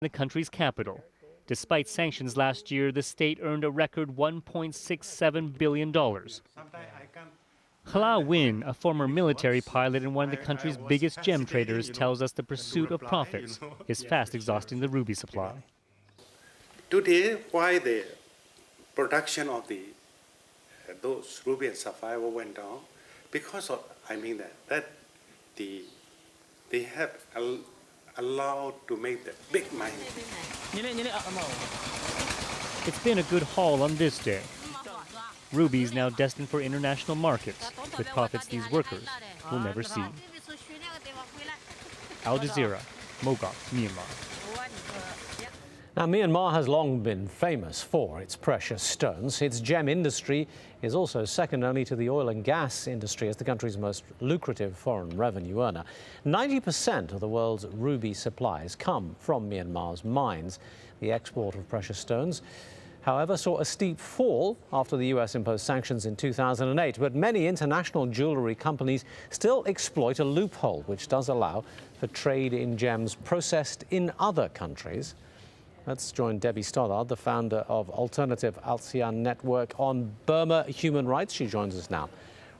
the country's capital. Despite sanctions last year, the state earned a record $1.67 billion. Hala Win, a former military pilot and one of the country's biggest gem traders, tells us the pursuit of profits is fast exhausting the ruby supply. Today, why the production of those ruby and sapphire went down? Because of, they have allowed to make the big money. It's been a good haul on this day. Rubies now destined for international markets, with profits these workers will never see. Al Jazeera, Mogok, Myanmar. Now, Myanmar has long been famous for its precious stones. Its gem industry is also second only to the oil and gas industry as the country's most lucrative foreign revenue earner. 90% of the world's ruby supplies come from Myanmar's mines. The export of precious stones, however, saw a steep fall after the US imposed sanctions in 2008. But many international jewelry companies still exploit a loophole which does allow for trade in gems processed in other countries. Let's join Debbie Stoddard, the founder of Alternative ASEAN Network on Burma Human Rights. She joins us now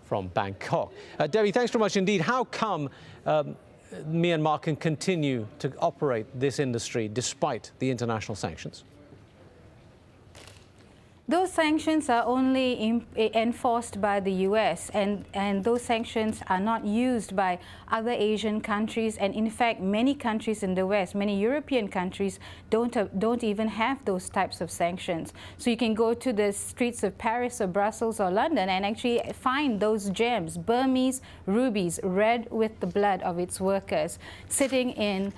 from Bangkok. Debbie, thanks very much indeed. How come Myanmar can continue to operate this industry despite the international sanctions? Those sanctions are only enforced by the US, and those sanctions are not used by other Asian countries. And in fact, many countries in the West, many European countries don't even have those types of sanctions. So you can go to the streets of Paris or Brussels or London and actually find those gems, Burmese rubies, red with the blood of its workers, sitting in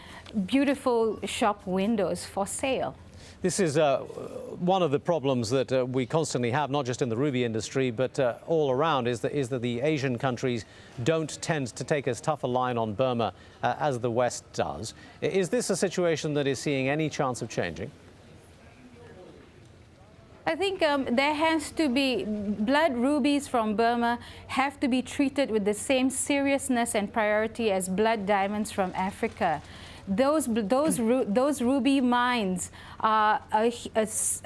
beautiful shop windows for sale. This is one of the problems that we constantly have, not just in the ruby industry, but all around, is that the Asian countries don't tend to take as tough a line on Burma as the West does. Is this a situation that is seeing any chance of changing? I think there has to be blood rubies from Burma have to be treated with the same seriousness and priority as blood diamonds from Africa. Those ruby mines are a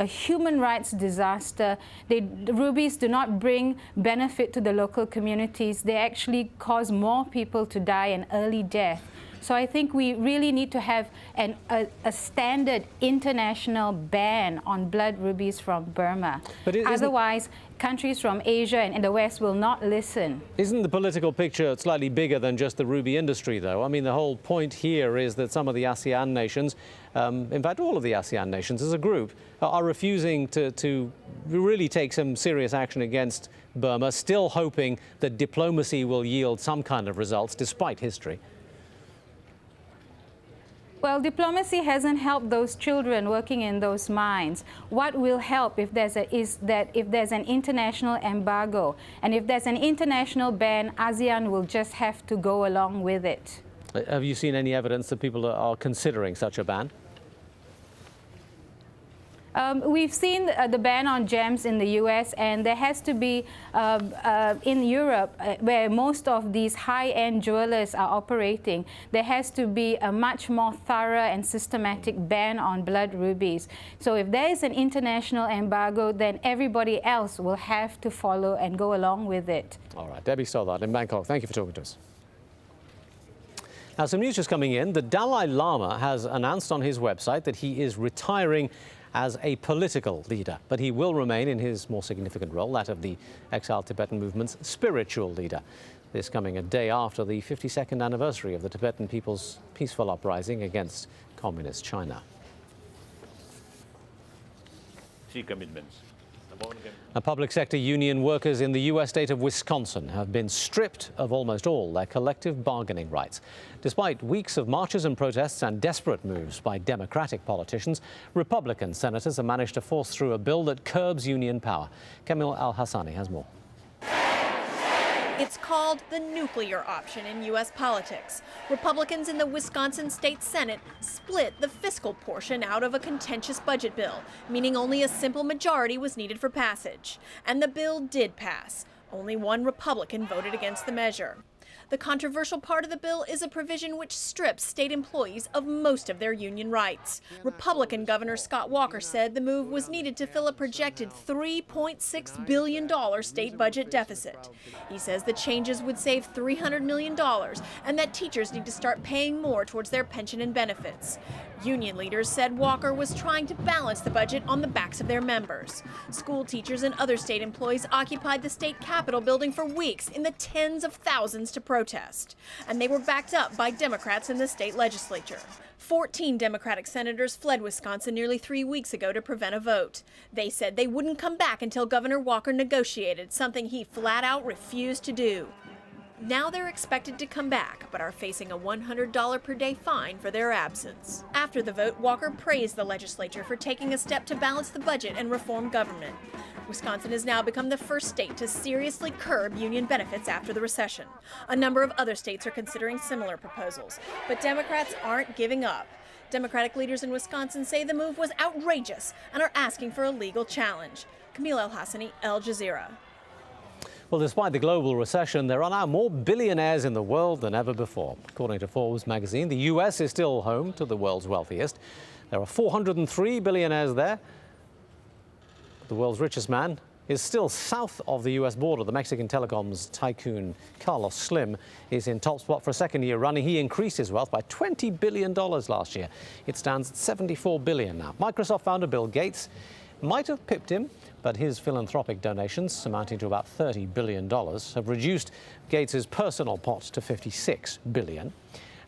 human rights disaster. The rubies do not bring benefit to the local communities. They actually cause more people to die an early death. So I think we really need to have a standard international ban on blood rubies from Burma. But otherwise, countries from Asia and the West will not listen. Isn't the political picture slightly bigger than just the ruby industry, though? I mean, the whole point here is that some of the ASEAN nations, in fact, all of the ASEAN nations as a group, are refusing to really take some serious action against Burma, still hoping that diplomacy will yield some kind of results despite history. Well, diplomacy hasn't helped those children working in those mines. What will help if there's an international embargo, and if there's an international ban, ASEAN will just have to go along with it. Have you seen any evidence that people are considering such a ban? We've seen the ban on gems in the US, and there has to be, in Europe, where most of these high-end jewelers are operating, there has to be a much more thorough and systematic ban on blood rubies. So if there is an international embargo, then everybody else will have to follow and go along with it. All right, Debbie Stoddard in Bangkok, thank you for talking to us. Now, some news just coming in. The Dalai Lama has announced on his website that he is retiring as a political leader, but he will remain in his more significant role, that of the exiled Tibetan movement's spiritual leader. This coming a day after the 52nd anniversary of the Tibetan people's peaceful uprising against communist China. Public sector union workers in the U.S. state of Wisconsin have been stripped of almost all their collective bargaining rights. Despite weeks of marches and protests and desperate moves by Democratic politicians, Republican senators have managed to force through a bill that curbs union power. Kamil Al-Hassani has more. It's called the nuclear option in U.S. politics. Republicans in the Wisconsin State Senate split the fiscal portion out of a contentious budget bill, meaning only a simple majority was needed for passage. And the bill did pass. Only one Republican voted against the measure. The controversial part of the bill is a provision which strips state employees of most of their union rights. Republican Governor Scott Walker said the move was needed to fill a projected $3.6 billion state budget deficit. He says the changes would save $300 million and that teachers need to start paying more towards their pension and benefits. Union leaders said Walker was trying to balance the budget on the backs of their members. School teachers and other state employees occupied the state capitol building for weeks in the tens of thousands to protest. And they were backed up by Democrats in the state legislature. 14 Democratic senators fled Wisconsin nearly 3 weeks ago to prevent a vote. They said they wouldn't come back until Governor Walker negotiated, something he flat out refused to do. Now they're expected to come back, but are facing a $100 per day fine for their absence. After the vote, Walker praised the legislature for taking a step to balance the budget and reform government. Wisconsin has now become the first state to seriously curb union benefits after the recession. A number of other states are considering similar proposals, but Democrats aren't giving up. Democratic leaders in Wisconsin say the move was outrageous and are asking for a legal challenge. Camille El-Hassani, AlJazeera. Well, despite the global recession, there are now more billionaires in the world than ever before. According to Forbes magazine, the US is still home to the world's wealthiest. There are 403 billionaires there. The world's richest man is still south of the US border. The Mexican telecoms tycoon Carlos Slim is in top spot for a second year running. He increased his wealth by $20 billion last year. It stands at $74 billion now. Microsoft founder Bill Gates might have pipped him, but his philanthropic donations, amounting to about $30 billion, have reduced Gates's personal pot to $56 billion.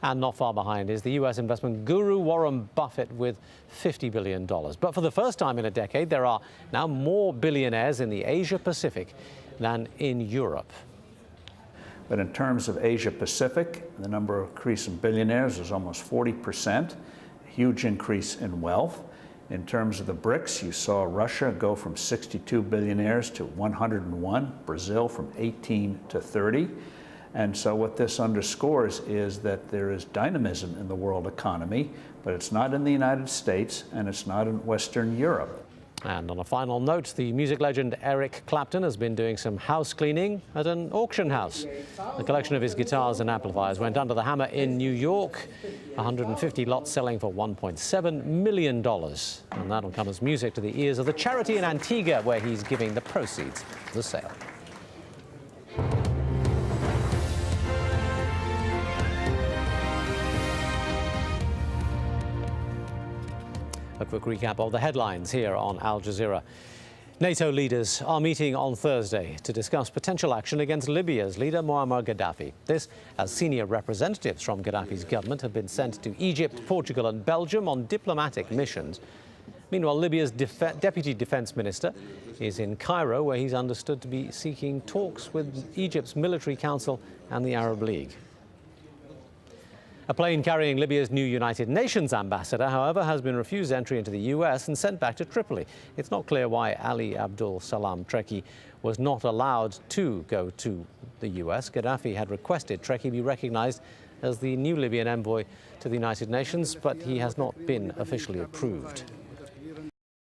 And not far behind is the US investment guru Warren Buffett with $50 billion. But for the first time in a decade, there are now more billionaires in the Asia Pacific than in Europe. But in terms of Asia Pacific, the number of increase in billionaires is almost 40%, a huge increase in wealth. In terms of the BRICS, you saw Russia go from 62 billionaires to 101, Brazil from 18 to 30. And so what this underscores is that there is dynamism in the world economy, but it's not in the United States and it's not in Western Europe. And on a final note, the music legend Eric Clapton has been doing some house cleaning at an auction house. A collection of his guitars and amplifiers went under the hammer in New York, 150 lots selling for $1.7 million. And that'll come as music to the ears of the charity in Antigua, where he's giving the proceeds of the sale. A quick recap of the headlines here on Al Jazeera. NATO leaders are meeting on Thursday to discuss potential action against Libya's leader Muammar Gaddafi. This as senior representatives from Gaddafi's government have been sent to Egypt, Portugal and Belgium on diplomatic missions. Meanwhile, Libya's deputy defense minister is in Cairo, where he's understood to be seeking talks with Egypt's military council and the Arab League. A plane carrying Libya's new United Nations ambassador, however, has been refused entry into the US and sent back to Tripoli. It's not clear why Ali Abdul Salam Treki was not allowed to go to the US. Gaddafi had requested Treki be recognized as the new Libyan envoy to the United Nations, but he has not been officially approved.